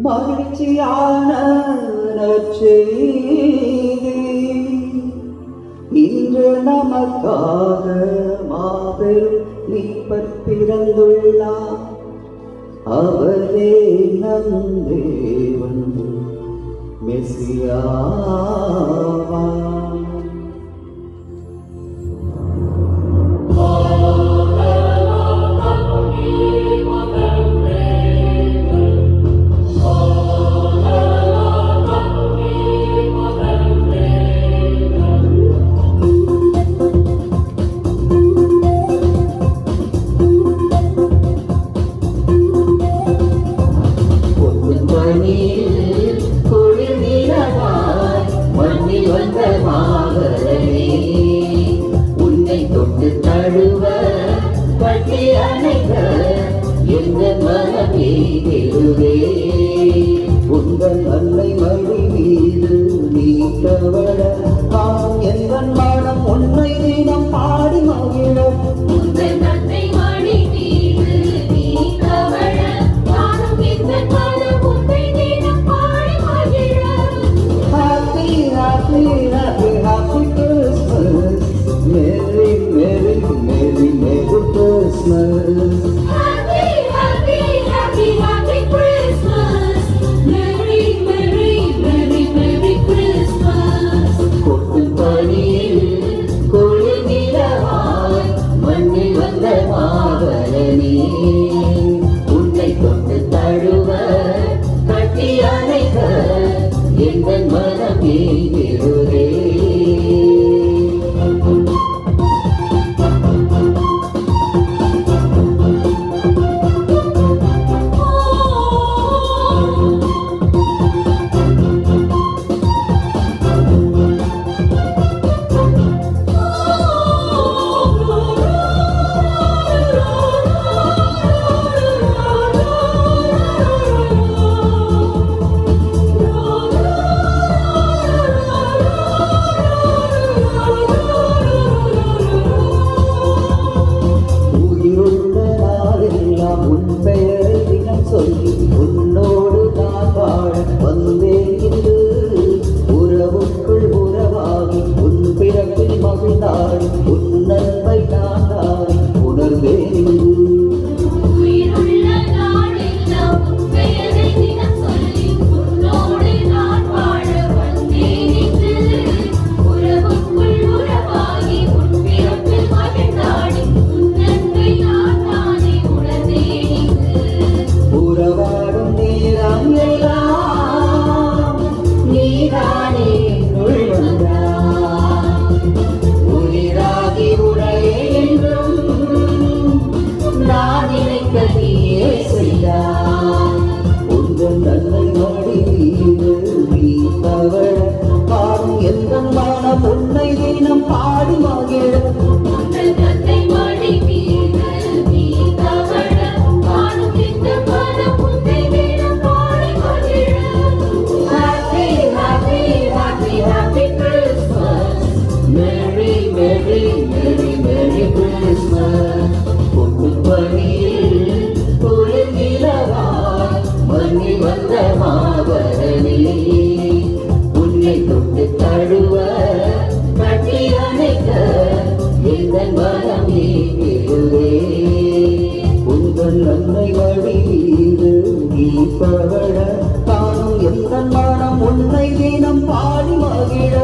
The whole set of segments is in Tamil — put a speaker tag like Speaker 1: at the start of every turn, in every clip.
Speaker 1: மகிழ்ச்சியான நற்செய்தி இன்று நமக்காக மாபெரும் மீட்பர் பிறந்துள்ளார். அவரே நம் தேவன் மெசியாவார். உன்னை தொட்டு தழுவ பற்றி அணைக்க எந்த மனமே தெருவே உங்கள் அன்னை மடி மீது நீ தவழ எந்த மனம் உன்னை தினம் பாடி மகிழ உங்கள் அன்னை மடி மீது நீ தவழ நானும் எந்த மனம் உன்னை தினம் பாடி மகிழ. Happy, happy, happy, happy Christmas. Merry, merry, merry, merry Christmas.
Speaker 2: Happy, happy, happy, happy Christmas. Merry, merry, merry, merry Christmas.
Speaker 1: கொட்டும் பனியில் குளிர் நிலவாய் மண்ணில் வந்த மாவலனே உன்னை தொட்டு தழுவ கட்டி அணைக்க எங்கள் மனமே பெறுதே. உன் பெயரை தினம் சொல்லி உன்னோடு நான் வாழ வந்தேன் இன்று உறவுக்குள் உறவாகி உன் பிறப்பில் மகிழ்ந்தாடி உன் நன்மை நான் தாடி உணர்ந்தேன் இன்று. உன்னை தினம் பாடி மகிழ வந்த மாவரனே உன்னை தொட்டு தழுவ கட்டி அணைக்க எங்கள் மனமே பெறுவே உங்கள் அன்னை வழி மீது நீ பவழ தானும் எந்த மனம் உன்னை தினம் பாடி மகிழ.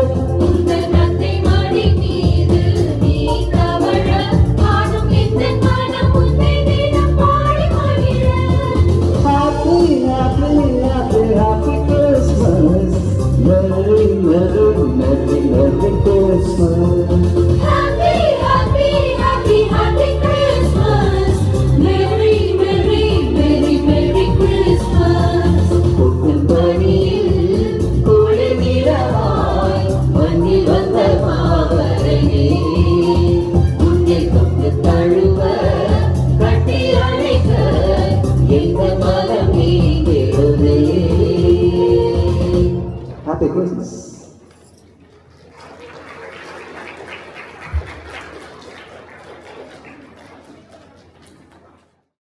Speaker 1: Merry, merry, merry, merry Christmas.
Speaker 2: Happy, happy, happy, happy Christmas. Merry, merry, merry, merry Christmas.
Speaker 1: கொட்டும் பனியில் குளிர் நிலவாய் மண்ணில் வந்த மாவரனே உன்னை தொட்டு தழுவ கட்டி அணைக்க எங்கள் மனமே பெறுதே. Happy Christmas.